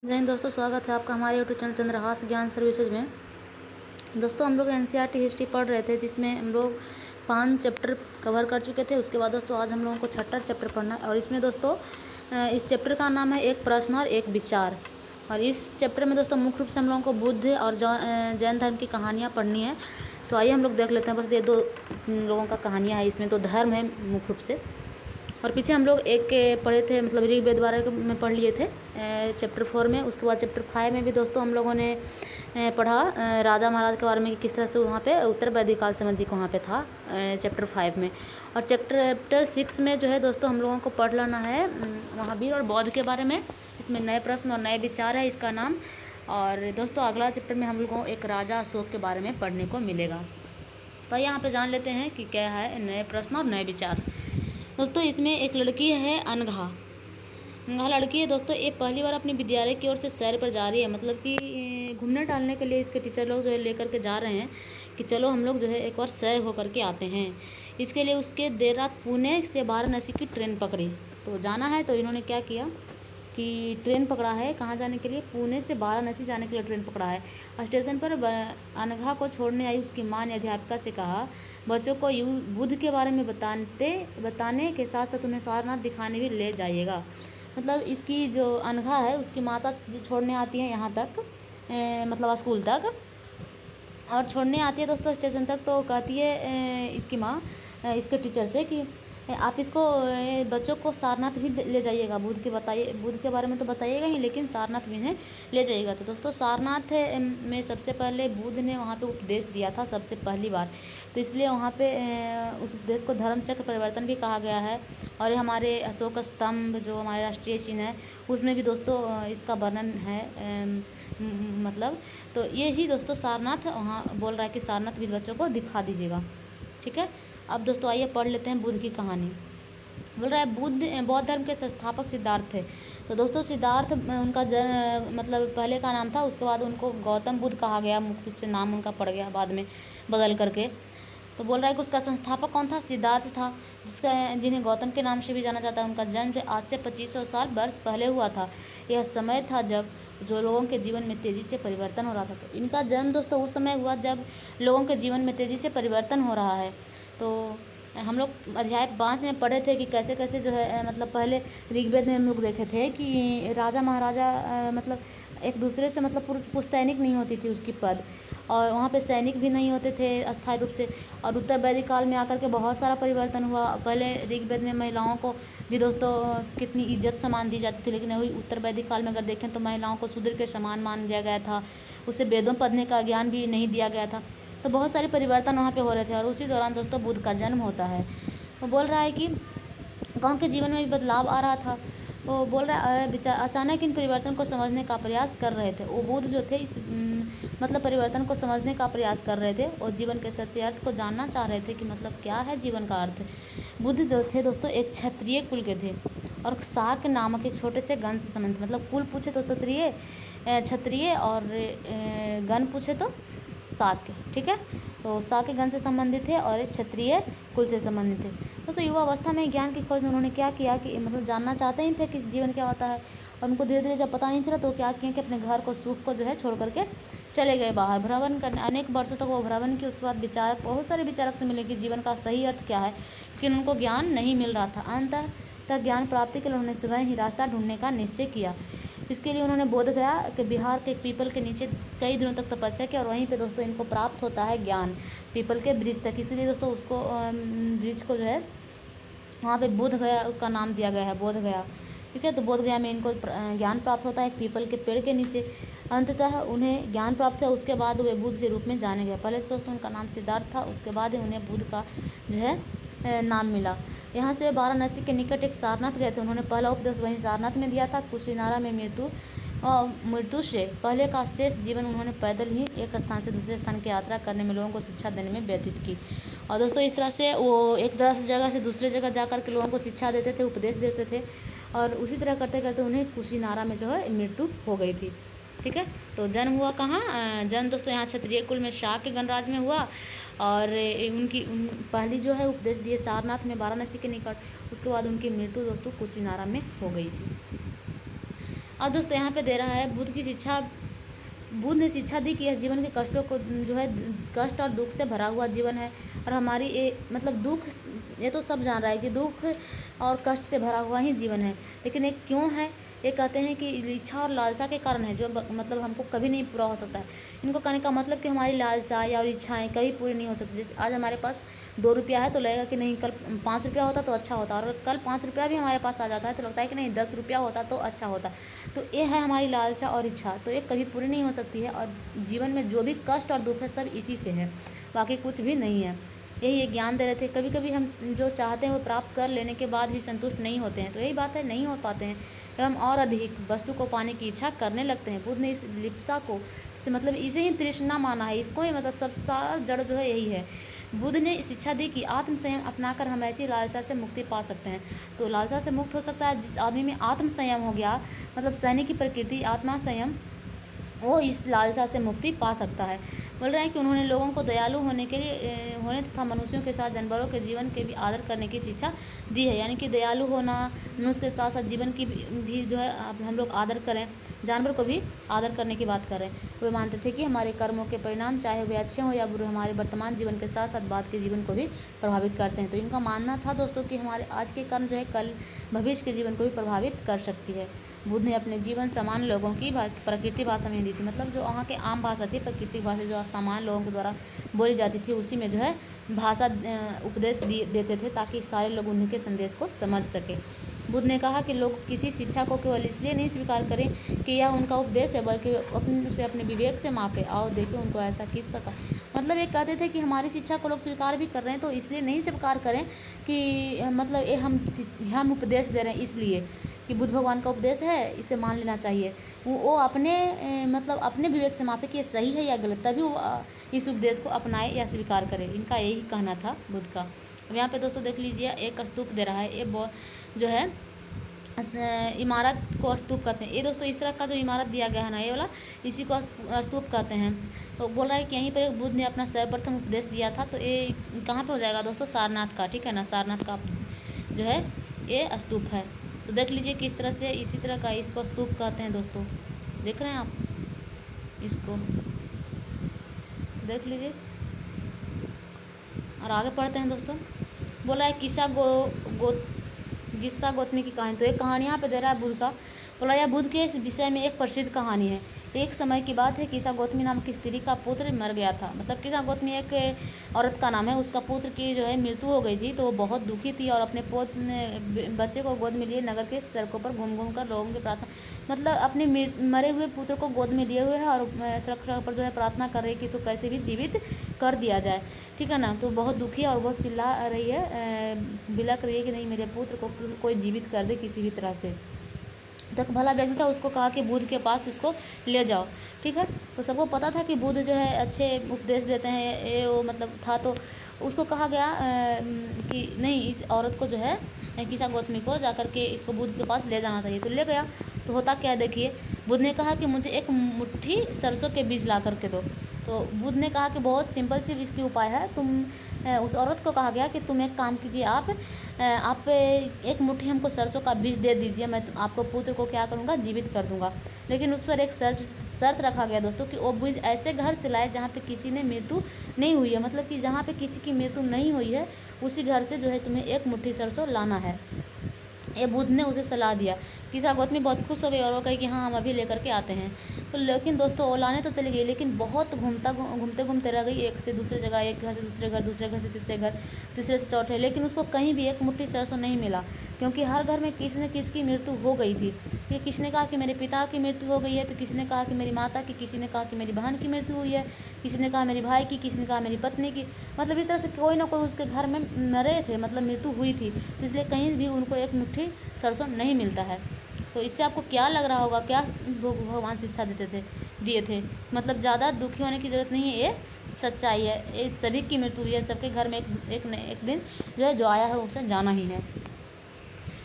जय हिंद दोस्तों, स्वागत है आपका हमारे यूट्यूब चैनल चंद्रहास ज्ञान सर्विसेज में। दोस्तों हम लोग एनसीईआरटी हिस्ट्री पढ़ रहे थे, जिसमें हम लोग 5 चैप्टर कवर कर चुके थे। उसके बाद दोस्तों आज हम लोगों को 6ठा चैप्टर पढ़ना है और इसमें दोस्तों इस चैप्टर का नाम है एक प्रश्न और एक विचार। और इस चैप्टर में दोस्तों मुख्य रूप से हम लोगों को बुद्ध और जैन धर्म की कहानियाँ पढ़नी है। तो आइए हम लोग देख लेते हैं। बस ये 2 लोगों का कहानियाँ है, इसमें 2 धर्म है मुख्य रूप से। और पीछे हम लोग एक के पढ़े थे, मतलब ऋग्वेद बारे में पढ़ लिए थे चैप्टर 4 में। उसके बाद चैप्टर 5 में भी दोस्तों हम लोगों ने पढ़ा राजा महाराज के बारे में, कि किस तरह से वहाँ पे उत्तर वैदिक काल समझ जी को वहाँ पे था चैप्टर 5 में। और चैप्टर 6 में जो है दोस्तों हम लोगों को पढ़ लेना है महावीर और बौद्ध के बारे में। इसमें नए प्रश्न और नए विचार है इसका नाम। और दोस्तों अगला चैप्टर में हम लोगों को एक राजा अशोक के बारे में पढ़ने को मिलेगा। तो यहाँ पे जान लेते हैं कि क्या है नए प्रश्न और नए विचार। दोस्तों इसमें एक लड़की है अनघा लड़की है दोस्तों। ये पहली बार अपनी विद्यालय की ओर से सैर पर जा रही है, मतलब कि घूमने टहलने के लिए इसके टीचर लोग जो है लेकर के जा रहे हैं कि चलो हम लोग जो है एक बार सैर होकर के आते हैं। इसके लिए उसके देर रात पुणे से वाराणसी की ट्रेन पकड़ी। तो जाना है तो इन्होंने क्या किया कि ट्रेन पकड़ा है, कहाँ जाने के लिए, पुणे से वाराणसी जाने के लिए ट्रेन पकड़ा है। स्टेशन पर अनघा को छोड़ने आई उसकी माँ ने अध्यापिका से कहा बच्चों को बुद्ध के बारे में बताने के साथ साथ उन्हें सारनाथ दिखाने भी ले जाइएगा। मतलब इसकी जो अनघा है उसकी माता जो छोड़ने आती है यहाँ तक, मतलब स्कूल तक, और छोड़ने आती है दोस्तों स्टेशन तक। तो कहती है इसकी माँ इसके टीचर से कि आप इसको बच्चों को सारनाथ भी ले जाइएगा, बुद्ध के बारे में तो बताइएगा ही, लेकिन सारनाथ भी इन्हें ले जाइएगा। तो दोस्तों सारनाथ में सबसे पहले बुद्ध ने वहाँ पे उपदेश दिया था सबसे पहली बार, तो इसलिए वहाँ पे उस उपदेश को धर्मचक्र परिवर्तन भी कहा गया है। और हमारे अशोक स्तंभ जो हमारे राष्ट्रीय चिन्ह है उसमें भी दोस्तों इसका वर्णन है। मतलब तो ये ही दोस्तों सारनाथ वहाँ बोल रहा है कि सारनाथ भी बच्चों को दिखा दीजिएगा। ठीक है, अब दोस्तों आइए पढ़ लेते हैं बुद्ध की कहानी। बोल रहा है बौद्ध धर्म के संस्थापक सिद्धार्थ थे। तो दोस्तों सिद्धार्थ उनका मतलब पहले का नाम था, उसके बाद उनको गौतम बुद्ध कहा गया, मुख्य रूप से नाम उनका पड़ गया बाद में बदल करके। तो बोल रहा है कि उसका संस्थापक कौन था, सिद्धार्थ था, जिन्हें गौतम के नाम से भी जाना जाता है। उनका जन्म जो आज से 2500 वर्ष पहले हुआ था। यह समय था जब जो लोगों के जीवन में तेज़ी से परिवर्तन हो रहा था। तो इनका जन्म दोस्तों उस समय हुआ जब लोगों के जीवन में तेज़ी से परिवर्तन हो रहा है। तो हम लोग अध्याय 5 में पढ़े थे कि कैसे कैसे जो है मतलब पहले ऋग्वेद में हम लोग देखे थे कि राजा महाराजा मतलब एक दूसरे से मतलब पुश्तैनिक नहीं होती थी उसकी पद, और वहाँ पे सैनिक भी नहीं होते थे अस्थायी रूप से। और उत्तर वैदिक काल में आकर के बहुत सारा परिवर्तन हुआ। पहले ऋग्वेद में महिलाओं को भी दोस्तों कितनी इज्जत सम्मान दी जाती थी, लेकिन वही उत्तर वैदिक काल में अगर देखें तो महिलाओं को शूद्र के समान मान दिया गया था, उसे वेदों पढ़ने का ज्ञान भी नहीं दिया गया था। तो बहुत सारे परिवर्तन वहाँ पे हो रहे थे और उसी दौरान दोस्तों बुद्ध का जन्म होता है। वो बोल रहा है कि गाँव के जीवन में भी बदलाव आ रहा था। वो बोल रहा है अचानक इन परिवर्तन को समझने का प्रयास कर रहे थे। वो बुद्ध जो थे इस मतलब परिवर्तन को समझने का प्रयास कर रहे थे और जीवन के सच्चे अर्थ को जानना चाह रहे थे कि मतलब क्या है जीवन का अर्थ। बुद्ध जो थे दोस्तों एक क्षत्रिय कुल के थे और शाक नामक एक छोटे से गण से संबंधित, मतलब कुल पूछे तो क्षत्रिय और गण पूछे तो शाक्य। ठीक है, तो शाक्य गण से संबंधित थे और एक क्षत्रिय कुल से संबंधित थे। तो युवा अवस्था में ज्ञान की खोज में उन्होंने क्या किया कि मतलब जानना चाहते ही थे कि जीवन क्या होता है। और उनको धीरे धीरे जब पता नहीं चला तो क्या किया कि अपने घर को सुख को जो है छोड़ करके चले गए बाहर भ्रमण करने। अनेक वर्षों तक वो भ्रमण किए। उसके बाद बहुत सारे विचारक से मिले कि जीवन का सही अर्थ क्या है, लेकिन उनको ज्ञान नहीं मिल रहा था। अंततः ज्ञान प्राप्ति के लिए उन्होंने स्वयं ही रास्ता ढूंढने का निश्चय किया। इसके लिए उन्होंने बोध गया कि बिहार के एक पीपल के नीचे कई दिनों तक तपस्या की और वहीं पे दोस्तों इनको प्राप्त होता है ज्ञान, पीपल के ब्रिज तक। इसलिए दोस्तों उसको ब्रिज को जो है वहाँ पे बोध गया उसका नाम दिया गया है, बोध गया। ठीक है, तो बोध गया में इनको ज्ञान प्राप्त होता है एक पीपल के पेड़ के नीचे। अंततः उन्हें ज्ञान प्राप्त है, उसके बाद वे बुद्ध के रूप में जाने गए। पहले से दोस्तों उनका नाम सिद्धार्थ था, उसके बाद ही उन्हें बुद्ध का जो है नाम मिला। यहाँ से वाराणसी के निकट एक सारनाथ गए थे। उन्होंने पहला उपदेश वहीं सारनाथ में दिया था। कुशीनारा में मृत्यु से पहले का शेष जीवन उन्होंने पैदल ही एक स्थान से दूसरे स्थान की यात्रा करने में लोगों को शिक्षा देने में व्यतीत की। और दोस्तों इस तरह से वो एक जगह से दूसरे जगह जा कर के लोगों को शिक्षा देते थे, उपदेश देते थे, और उसी तरह करते करते उन्हें कुशीनारा में जो है मृत्यु हो गई थी। ठीक है, तो जन्म हुआ कहाँ, जन्म दोस्तों यहाँ क्षत्रिय कुल में शाक्य गणराज में हुआ। और उनकी पहली जो है उपदेश दिए सारनाथ में वाराणसी के निकट। उसके बाद उनकी मृत्यु दोस्तों कुशीनारा में हो गई थी। और दोस्तों यहाँ पे दे रहा है बुद्ध ने शिक्षा दी कि यह जीवन के कष्टों को जो है कष्ट और दुख से भरा हुआ जीवन है, और हमारी ये मतलब दुख, ये तो सब जान रहा है कि दुख और कष्ट से भरा हुआ ही जीवन है, लेकिन ये क्यों है? ये कहते हैं कि इच्छा और लालसा के कारण है, जो मतलब हमको कभी नहीं पूरा हो सकता है। इनको कहने का मतलब कि हमारी लालसा या और इच्छाएं कभी पूरी नहीं हो सकती। जैसे आज हमारे पास 2 रुपया है तो लगेगा कि नहीं कल 5 रुपया होता तो अच्छा होता, और कल 5 रुपया भी हमारे पास आ जाता है तो लगता है कि नहीं 10 रुपया होता तो अच्छा होता। तो ये है हमारी लालसा और इच्छा, तो ये कभी पूरी नहीं हो सकती है, और जीवन में जो भी कष्ट और दुख है सब इसी से है, बाकी कुछ भी नहीं है। यही एक ज्ञान दे रहे थे। कभी कभी हम जो चाहते हैं वो प्राप्त कर लेने के बाद भी संतुष्ट नहीं होते हैं, तो यही बात है, नहीं हो पाते हैं एवं और अधिक वस्तु को पाने की इच्छा करने लगते हैं। बुद्ध ने इस लिप्सा को से मतलब इसे ही तृष्णा माना है, इसको ही मतलब सब सारा जड़ जो है यही है। बुद्ध ने शिक्षा दी कि आत्म संयम अपनाकर हम ऐसी लालसा से मुक्ति पा सकते हैं। तो लालसा से मुक्त हो सकता है जिस आदमी में आत्म संयम हो गया, मतलब सहने की प्रकृति, आत्मा संयम, वो इस लालसा से मुक्ति पा सकता है। बोल रहे हैं कि उन्होंने लोगों को दयालु होने तथा मनुष्यों के साथ जानवरों के जीवन के भी आदर करने की शिक्षा दी है। यानी कि दयालु होना, मनुष्य के साथ साथ जीवन की भी जो है हम लोग आदर करें, जानवर को भी आदर करने की बात करें। वे मानते थे कि हमारे कर्मों के परिणाम चाहे वे अच्छे हों या बुरे, हमारे वर्तमान जीवन के साथ साथ बाद के जीवन को भी प्रभावित करते हैं। तो इनका मानना था दोस्तों कि हमारे आज के कर्म जो है कल भविष्य के जीवन को भी प्रभावित कर सकती है। बुद्ध ने अपने जीवन सामान्य लोगों की प्रकृति भाषा में दी थी, मतलब जो वहाँ के आम भाषा थी, प्रकृति भाषा जो सामान्य लोगों के द्वारा बोली जाती थी, उसी में जो है भाषा उपदेश देते थे ताकि सारे लोग उन्हीं के संदेश को समझ सके। बुद्ध ने कहा कि लोग किसी शिक्षा को केवल इसलिए नहीं स्वीकार करें कि यह उनका उपदेश है, बल्कि उसे अपने विवेक से मापे। आओ देखें उनको ऐसा किस प्रकार, मतलब ये कहते थे कि हमारी शिक्षा को लोग स्वीकार भी कर रहे हैं तो इसलिए नहीं स्वीकार करें कि मतलब ये हम उपदेश दे रहे हैं इसलिए कि बुद्ध भगवान का उपदेश है इसे मान लेना चाहिए। वो अपने मतलब अपने विवेक से मापे कि ये सही है या गलत, तभी वो इस उपदेश को अपनाए या स्वीकार करे। इनका यही कहना था बुद्ध का। अब यहाँ पे दोस्तों देख लीजिए, एक स्तूप दे रहा है, ये जो है इमारत को स्तूप कहते हैं। ये दोस्तों इस तरह का जो इमारत दिया गया है ना, ये वाला, इसी को स्तूप कहते हैं। तो बोल रहा है कि यहीं पर बुद्ध ने अपना सर्वप्रथम उपदेश दिया था। तो ये कहाँ पे हो जाएगा दोस्तों? सारनाथ का, ठीक है ना, सारनाथ का जो है ये स्तूप है। तो देख लीजिए किस तरह से, इसी तरह का इसको स्तूप कहते हैं दोस्तों। देख रहे हैं आप, इसको देख लीजिए और आगे पढ़ते हैं दोस्तों। बोला है गिस्सा गौतमी की कहानी। तो एक कहानी यहाँ पे दे रहा है बुद्ध का। बोला यह बुद्ध के विषय में एक प्रसिद्ध कहानी है। एक समय की बात है, किसा गौतमी नाम की स्त्री का पुत्र मर गया था। मतलब किसा गौतमी एक औरत का नाम है, उसका पुत्र की जो है मृत्यु हो गई थी। तो वो बहुत दुखी थी और अपने बच्चे को गोद में लिए नगर के सड़कों पर घूम घूम कर लोगों की प्रार्थना, मतलब अपने मरे हुए पुत्र को गोद में लिए हुए है और सड़क पर जो है प्रार्थना कर रही है कि इसको कैसे भी जीवित कर दिया जाए, ठीक है ना। तो बहुत दुखी और बहुत चिल्ला रही है, बिलक रही है कि नहीं मेरे पुत्र को कोई जीवित कर दे किसी भी तरह से। तो एक भला व्यक्ति था, उसको कहा कि बुद्ध के पास इसको ले जाओ, ठीक है। तो सबको पता था कि बुद्ध जो है अच्छे उपदेश देते हैं, ये वो मतलब था। तो उसको कहा गया कि नहीं, इस औरत को जो है किसा गौतमी को जाकर के इसको बुद्ध के पास ले जाना चाहिए। तो ले गया। तो होता क्या है देखिए, बुद्ध ने कहा कि मुझे एक मुट्ठी सरसों के बीज ला करके दो। तो बुद्ध ने कहा कि बहुत सिंपल सी इसकी उपाय है। उस औरत को कहा गया कि तुम एक काम कीजिए, आप एक मुट्ठी हमको सरसों का बीज दे दीजिए, मैं आपको पुत्र को क्या करूँगा, जीवित कर दूँगा। लेकिन उस पर एक शर्त रखा गया दोस्तों कि वो बीज ऐसे घर से लाए जहाँ पे किसी ने मृत्यु नहीं हुई है, मतलब कि जहाँ पे किसी की मृत्यु नहीं हुई है उसी घर से जो है तुम्हें एक मुट्ठी सरसों लाना है। ये बुद्ध ने उसे सलाह दिया। किसा गौतमी बहुत खुश हो गई और वो कही कि हाँ हम अभी लेकर के आते हैं। तो लेकिन दोस्तों वो लाने तो चली गई, लेकिन बहुत घूमते घूमते रह गई, एक से दूसरे जगह, एक घर से दूसरे घर, दूसरे घर से तीसरे घर, तीसरे से चौथे, लेकिन उसको कहीं भी एक मुट्ठी सरसों नहीं मिला, क्योंकि हर घर में किसी न किसी की मृत्यु हो गई थी। कि किसी ने कहा कि मेरे पिता की मृत्यु हो गई है, तो किसी ने कहा कि मेरी माता की, किसी ने कहा कि मेरी बहन की मृत्यु हुई है, किसी ने कहा मेरे भाई की, किसी ने कहा मेरी पत्नी की। मतलब इस तरह से कोई ना कोई उसके घर में मरे थे, मतलब मृत्यु हुई थी। तो इसलिए कहीं भी उनको एक मुट्ठी सरसों नहीं मिलता है। तो इससे आपको क्या लग रहा होगा, क्या भगवान शिक्षा दिए थे? मतलब ज़्यादा दुखी होने की ज़रूरत नहीं है, ये सच्चाई है। ये सभी की मृत्यु हुई है, सबके घर में एक दिन जो है जो आया है उसे जाना ही है।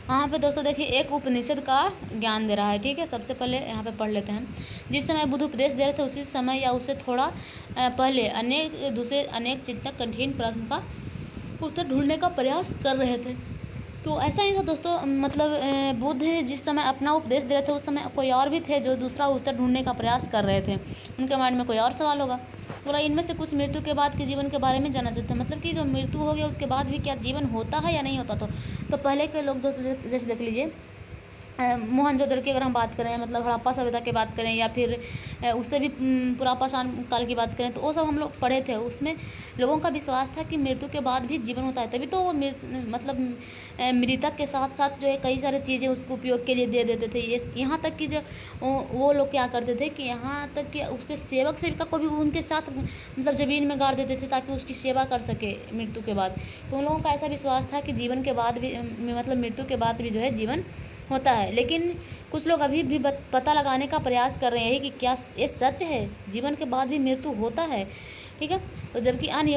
यहाँ पे दोस्तों देखिए एक उपनिषद का ज्ञान दे रहा है, ठीक है। सबसे पहले यहाँ पे पढ़ लेते हैं। जिस समय बुद्ध उपदेश दे रहे थे उसी समय या उससे थोड़ा पहले अनेक चिंतक कठिन प्रश्न का उत्तर ढूंढने का प्रयास कर रहे थे। तो ऐसा ही था दोस्तों, मतलब बुद्ध जिस समय अपना उपदेश दे रहे थे उस समय कोई और भी थे जो दूसरा उत्तर ढूंढने का प्रयास कर रहे थे। उनके माइंड में कोई और सवाल होगा। बोला इनमें से कुछ मृत्यु के बाद के जीवन के बारे में जानना चाहते हैं, मतलब कि जो मृत्यु हो गया उसके बाद भी क्या जीवन होता है या नहीं होता। तो पहले के लोग दोस्तों जैसे देख लीजिए, मोहनजोदड़ो की अगर हम बात करें, मतलब हड़प्पा सभ्यता की बात करें, या फिर उससे भी पुरापाषाण काल की बात करें, तो वो सब हम लोग पढ़े थे। उसमें लोगों का विश्वास था कि मृत्यु के बाद भी जीवन होता है, तभी तो वो मतलब मृतक के साथ साथ जो है कई सारी चीज़ें उसको उपयोग के लिए दे देते थे। ये यहाँ तक कि जो वो लोग क्या करते थे कि यहाँ तक कि उसके सेवक सेविका को भी उनके साथ मतलब ज़मीन में गाड़ देते थे ताकि उसकी सेवा कर सके मृत्यु के बाद। तो उन लोगों का ऐसा विश्वास था कि जीवन के बाद भी मतलब मृत्यु के बाद भी जो है जीवन होता है। लेकिन कुछ लोग अभी भी पता लगाने का प्रयास कर रहे हैं कि क्या ये सच है, जीवन के बाद भी मृत्यु होता है। ठीक है, तो जबकि अन्य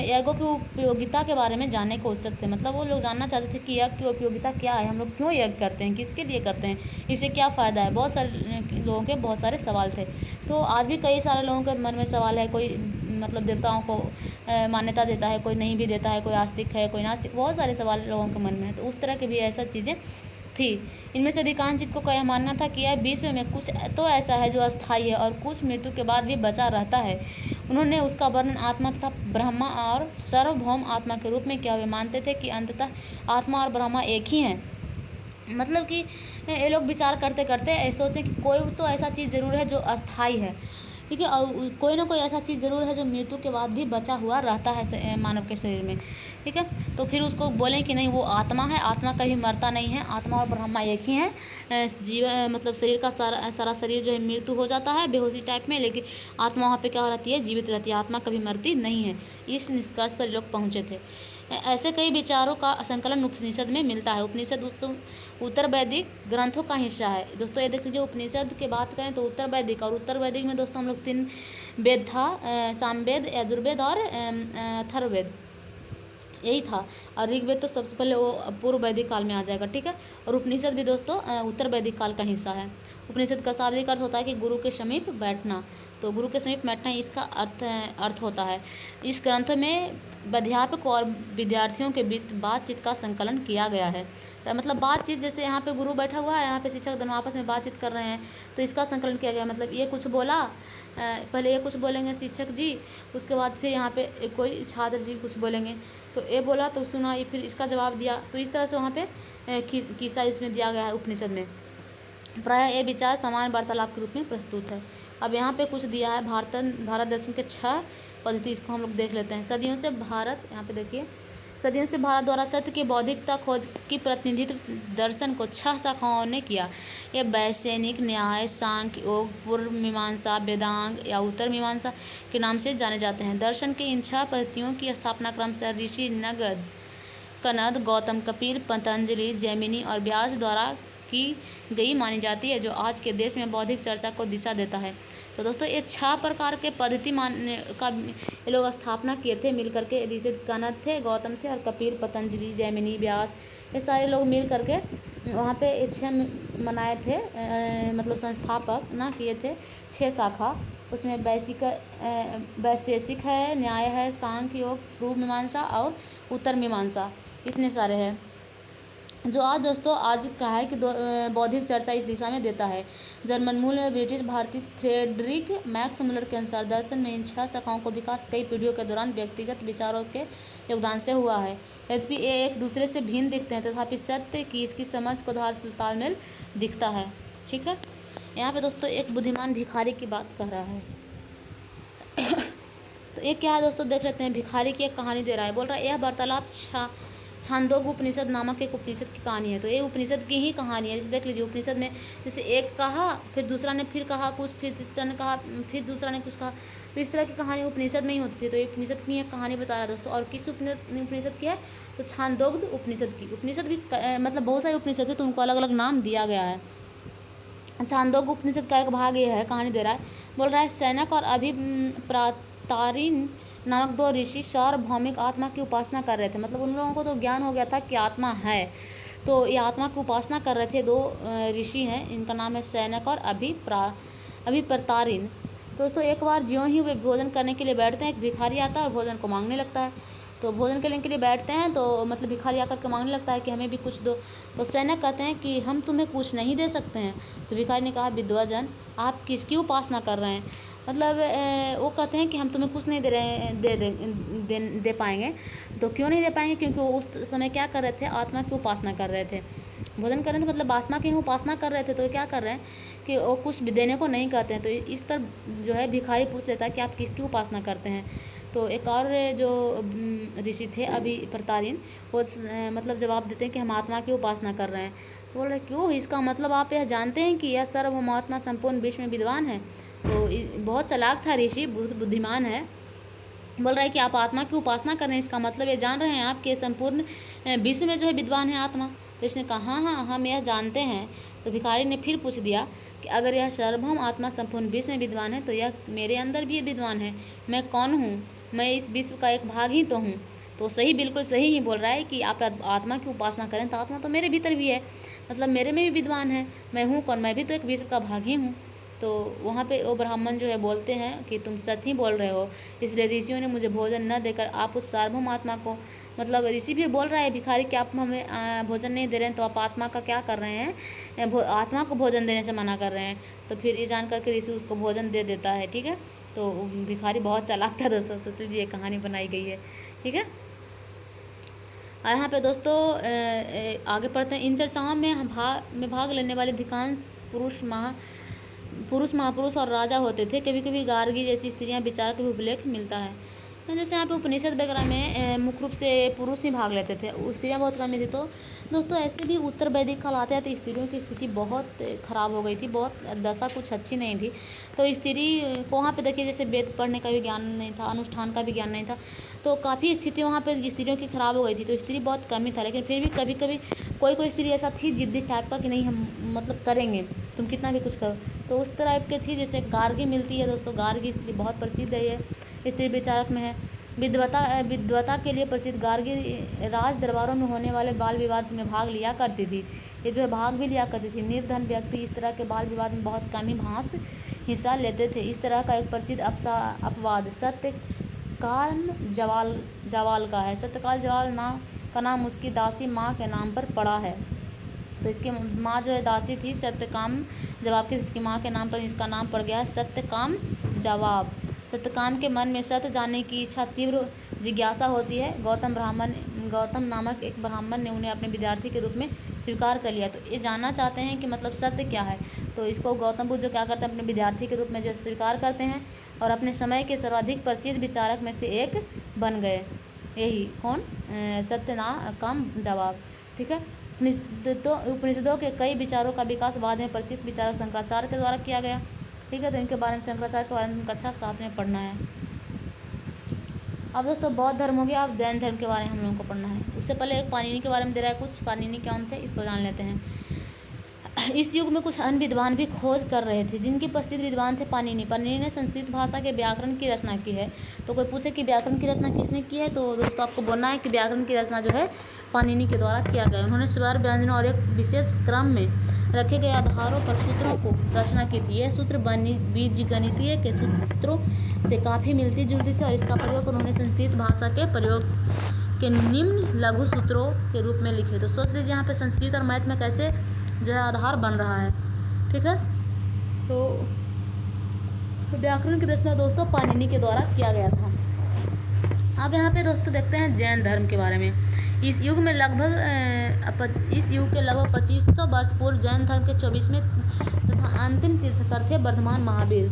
यागों की उपयोगिता के बारे में जानने को उत्सुक थे, मतलब वो लोग जानना चाहते थे कि यज्ञ की उपयोगिता क्या है, हम लोग क्यों यज्ञ करते हैं, किसके लिए करते हैं, इससे क्या फ़ायदा है। बहुत सारे लोगों के बहुत सारे सवाल थे। तो आज भी कई सारे लोगों के मन में सवाल है। कोई मतलब देवताओं को मान्यता देता है, कोई नहीं भी देता है, कोई आस्तिक है, कोई नास्तिक, बहुत सारे सवाल लोगों के मन में है। तो उस तरह की भी ऐसा चीज़ें थी। इनमें से अधिकांश को यह मानना था कि यह विश्व में कुछ तो ऐसा है जो अस्थायी है और कुछ मृत्यु के बाद भी बचा रहता है। उन्होंने उसका वर्णन आत्मा तथा ब्रह्मा और सार्वभौम आत्मा के रूप में किया। वे मानते थे कि अंततः आत्मा और ब्रह्मा एक ही हैं। मतलब कि ये लोग विचार करते करते सोचें कि कोई तो ऐसा चीज़ ज़रूर है जो अस्थायी है, ठीक है, और कोई ना कोई ऐसा चीज़ ज़रूर है जो मृत्यु के बाद भी बचा हुआ रहता है मानव के शरीर में। ठीक है, तो फिर उसको बोलें कि नहीं वो आत्मा है, आत्मा कभी मरता नहीं है, आत्मा और ब्रह्मा एक ही हैं। जीवन मतलब शरीर का सारा शरीर जो है मृत्यु हो जाता है बेहोशी टाइप में, लेकिन आत्मा वहाँ पे क्या रहती है, जीवित रहती है, आत्मा कभी मरती नहीं है। इस निष्कर्ष पर लोग पहुँचे थे। ऐसे कई विचारों का संकलन उपनिषद में मिलता है। उपनिषद दोस्तों उत्तर वैदिक ग्रंथों का हिस्सा है। दोस्तों ये देख लीजिए, उपनिषद की बात करें तो उत्तर वैदिक, और उत्तर वैदिक में दोस्तों हम लोग 3 वेद था, सामवेद, यजुर्वेद और अथर्ववेद, यही था। और ऋग्वेद तो सबसे पहले वो पूर्व वैदिक काल में आ जाएगा। ठीक है, और उपनिषद भी दोस्तों उत्तर वैदिक काल का हिस्सा है। उपनिषद का शाब्दिक अर्थ होता है कि गुरु के समीप बैठना। तो गुरु के समीप बैठना इसका अर्थ होता है। इस ग्रंथ में अध्यापक और विद्यार्थियों के बीच बातचीत का संकलन किया गया है। मतलब बातचीत, जैसे यहाँ पे गुरु बैठा हुआ है, यहाँ पे शिक्षक दोनों आपस में बातचीत कर रहे हैं, तो इसका संकलन किया गया। मतलब ये कुछ बोला, पहले ये कुछ बोलेंगे शिक्षक जी, उसके बाद फिर यहाँ पे कोई छात्र जी कुछ बोलेंगे, तो ये बोला तो सुना, ये फिर इसका जवाब दिया। तो इस तरह से वहाँ पे किस्सा इसमें दिया गया है उपनिषद में। प्रायः ये विचार समान वार्तालाप के रूप में प्रस्तुत है। अब यहाँ पे कुछ दिया है भारत दर्शन के 6 पद्धति, इसको हम लोग देख लेते हैं। सदियों से भारत, यहाँ पे देखिए, सदियों से भारत द्वारा सत्य की बौद्धिकता खोज की प्रतिनिधित्व दर्शन को 6 शाखाओं ने किया। ये वैशेषिक, न्याय, सांख्य, योग, पूर्व मीमांसा, वेदांग या उत्तर मीमांसा के नाम से जाने जाते हैं। दर्शन के इन 6 पद्धतियों की स्थापना क्रमशः ऋषि कनद, गौतम, कपिल, पतंजलि, जैमिनी और व्यास द्वारा की गई मानी जाती है, जो आज के देश में बौद्धिक चर्चा को दिशा देता है। तो दोस्तों ये 6 प्रकार के पद्धति मानने का ये लोग स्थापना किए थे मिल करके। ऋषि कनद थे, गौतम थे, और कपिल, पतंजलि, जैमिनी, व्यास, ये सारे लोग मिल करके वहाँ पे 6 मनाए थे। मतलब संस्थापक ना किए थे 6 शाखा। उसमें वैशेषिक है, न्याय है, सांख्य, योग, पूर्व मीमांसा और उत्तर मीमांसा, इतने सारे हैं। जो आज दोस्तों आज का है कि बौद्धिक चर्चा इस दिशा में देता है। जर्मन मूल में ब्रिटिश भारतीय फ्रेडरिक मैक्स मुलर के अनुसार दर्शन में इन 6 शाखाओं को विकास कई पीढ़ियों के दौरान व्यक्तिगत विचारों के योगदान से हुआ है। यद्यपि ये एक दूसरे से भिन्न दिखते हैं, तथापि सत्य की इसकी समझ को तालमेल दिखता है। ठीक है, यहाँ पे दोस्तों एक बुद्धिमान भिखारी की बात कर रहा है। तो ये क्या है दोस्तों, देख लेते हैं। भिखारी की एक कहानी दे रहा है, बोल रहा है यह वार्तालाप छांदोग्य उपनिषद नामक एक उपनिषद की कहानी है। तो ये उपनिषद की ही कहानी है। जैसे देख लीजिए, उपनिषद में जैसे एक कहा, फिर दूसरा ने फिर कहा कुछ, फिर तीसरा ने कहा, फिर दूसरा ने कुछ कहा, तो इस तरह की कहानी उपनिषद में ही होती है। तो ये उपनिषद की एक कहानी बता रहा है दोस्तों। और किस उपनिषद की है, तो छांदोग्य उपनिषद की। उपनिषद भी मतलब बहुत सारे उपनिषद है, तो उनको अलग अलग नाम दिया गया है। छांदोग्य उपनिषद का एक भाग ये है, कहानी दे रहा है, बोल रहा है सैनक और अभिप्रातारिण नामक 2 ऋषि सार्वभौमिक आत्मा की उपासना कर रहे थे। मतलब उन लोगों को तो ज्ञान हो गया था कि आत्मा है, तो ये आत्मा की उपासना कर रहे थे। 2 ऋषि हैं, इनका नाम है सैनक और अभिप्रतारिण। दोस्तों एक बार ज्यों ही वे भोजन करने के लिए बैठते हैं, एक भिखारी आता है और भोजन को मांगने लगता है। तो भोजन के लिए बैठते हैं तो मतलब भिखारी आकर के मांगने लगता है कि हमें भी कुछ दो। तो सैनिक कहते हैं कि हम तुम्हें कुछ नहीं दे सकते हैं। तो भिखारी ने कहा, विधवाजन आप किसकी उपासना कर रहे हैं? मतलब वो कहते हैं कि हम तुम्हें कुछ नहीं दे रहे हैं, दे पाएंगे। तो क्यों नहीं दे पाएंगे? क्योंकि वो उस समय क्या कर रहे थे? आत्मा की उपासना कर रहे थे। भोजन कर रहे थे मतलब आत्मा की उपासना कर रहे थे। तो क्या कर रहे हैं कि वो कुछ भी देने को नहीं कहते हैं। तो इस तरह जो है भिखारी पूछ लेता है कि आप किसकी उपासना करते हैं? तो एक और जो ऋषि थे अभी प्रतारिन, वो मतलब जवाब देते हैं कि हम आत्मा की उपासना कर रहे हैं। बोल रहे क्यों? इसका मतलब आप यह जानते हैं कि यह सर्वभौम आत्मा संपूर्ण विश्व में विद्वान है। तो बहुत चालाक था ऋषि, बहुत बुद्धिमान है। बोल रहा है कि आप आत्मा की उपासना कर रहे हैं, इसका मतलब ये जान रहे हैं आप कि संपूर्ण विश्व में जो है विद्वान है आत्मा। तो इसने कहा हाँ हाँ हम यह जानते हैं। तो भिखारी ने फिर पूछ दिया कि अगर यह सर्वभौम आत्मा संपूर्ण विश्व में विद्वान है तो यह मेरे अंदर भी विद्वान है। मैं कौन हूँ? मैं इस विश्व का एक भाग ही तो हूँ। तो सही, बिल्कुल सही ही बोल रहा है कि आप आत्मा की उपासना करें तो आत्मा तो मेरे भीतर भी है, मतलब मेरे में भी विद्वान है। मैं हूँ कौन? मैं भी तो एक विश्व का भाग ही हूँ। तो वहाँ पे वो ब्राह्मण जो है बोलते हैं कि तुम सच ही बोल रहे हो, इसलिए ऋषियों ने मुझे भोजन न देकर आप उस सार्वभौम आत्मा को, मतलब ऋषि भी बोल रहा है भिखारी कि आप हमें भोजन नहीं दे रहे हैं तो आप आत्मा का क्या कर रहे हैं? आत्मा को भोजन देने से मना कर रहे हैं। तो फिर ये जान करके ऋषि उसको भोजन दे देता है। ठीक है, तो भिखारी बहुत चालाक था दोस्तों, सोच लीजिए ये कहानी बनाई गई है। ठीक है, यहाँ पे दोस्तों आगे पढ़ते हैं। इन चर्चाओं में भाग लेने वाले अधिकांश पुरुष महापुरुष और राजा होते थे। कभी कभी गार्गी जैसी स्त्रियां विचारक भी उल्लेख मिलता है। तो जैसे यहाँ पे उपनिषद वगैरह में मुख्य रूप से पुरुष ही भाग लेते थे, स्त्रियां बहुत कम थी। तो दोस्तों ऐसे भी उत्तर वैदिक काल आते हैं तो स्त्रियों की स्थिति बहुत ख़राब हो गई थी, बहुत दशा कुछ अच्छी नहीं थी। तो स्त्री को वहाँ पे देखिए जैसे वेद पढ़ने का भी ज्ञान नहीं था, अनुष्ठान का भी ज्ञान नहीं था, तो काफ़ी स्थिति वहाँ पे स्त्रियों की ख़राब हो गई थी। तो स्त्री बहुत कम ही था, लेकिन फिर भी कभी कभी कोई स्त्री ऐसा थी जिद्दी टाइप का कि नहीं हम मतलब करेंगे, तुम कितना भी कुछ करो। तो उस टाइप के थी। जैसे गार्गी मिलती है दोस्तों, गार्गी स्त्री बहुत प्रसिद्ध है, ये स्त्री विचारक में है। विद्वता के लिए प्रसिद्ध गार्गी राज दरबारों में होने वाले बाल विवाद में भाग लिया करती थी। ये जो है भाग भी लिया करती थी। निर्धन व्यक्ति इस तरह के बाल विवाद में बहुत कम ही हिस्सा लेते थे। इस तरह का एक प्रसिद्ध अपवाद सत्यकाल जवाल का है। सत्यकाल जवाल का नाम उसकी दासी माँ के नाम पर पड़ा है। तो इसकी माँ जो है दासी थी सत्यकाम जवाब की, इसकी माँ के नाम पर इसका नाम पड़ गया है सत्यकाम जवाब। सत्यकाम के मन में सत्य जानने की इच्छा, तीव्र जिज्ञासा होती है। गौतम नामक एक ब्राह्मण ने उन्हें अपने विद्यार्थी के रूप में स्वीकार कर लिया। तो ये जानना चाहते हैं कि मतलब सत्य क्या है। तो इसको गौतम बुद्ध जो क्या करते हैं, अपने विद्यार्थी के रूप में जो स्वीकार करते हैं और अपने समय के सर्वाधिक प्रसिद्ध विचारक में से एक बन गए। यही कौन? सत्यकाम जवाब। ठीक है, उपनिषदों के कई विचारों का विकास बाद में परिचित विचारक शंकराचार्य के द्वारा किया गया। ठीक है, तो इनके बारे में शंकराचार्य के बारे में कक्षा 7 में पढ़ना है। अब दोस्तों बौद्ध धर्म हो गया, अब जैन धर्म के बारे में हम लोगों को पढ़ना है। उससे पहले एक पाणिनि के बारे में दे रहा है कुछ। पाणिनि कौन थे इसको जान लेते हैं। इस युग में कुछ अन्य विद्वान भी खोज कर रहे थे, जिनके प्रसिद्ध विद्वान थे पाणिनि। पाणिनि ने संस्कृत भाषा के व्याकरण की रचना की है। तो कोई पूछे कि व्याकरण की रचना किसने की है, तो दोस्तों आपको बोलना है कि व्याकरण की रचना जो है पाणिनि के द्वारा किया गया। उन्होंने स्वर व्यंजनों और एक विशेष क्रम में रखे गए आधारों पर सूत्रों को रचना की थी। यह सूत्र बीजगणितीय के सूत्रों से काफ़ी मिलती जुलती थी और इसका प्रयोग उन्होंने संस्कृत भाषा के प्रयोग के निम्न लघु सूत्रों के रूप में लिखे। तो सोच लीजिए यहाँ पे संस्कृत और मैथ में कैसे जो है आधार बन रहा है। ठीक है, तो व्याकरण की रचना दोस्तों पाणिनि के द्वारा किया गया था। अब यहाँ पे दोस्तों देखते हैं जैन धर्म के बारे में। इस युग के लगभग 2500 वर्ष पूर्व जैन धर्म के 24वें तथा अंतिम तीर्थकर थे वर्धमान महावीर।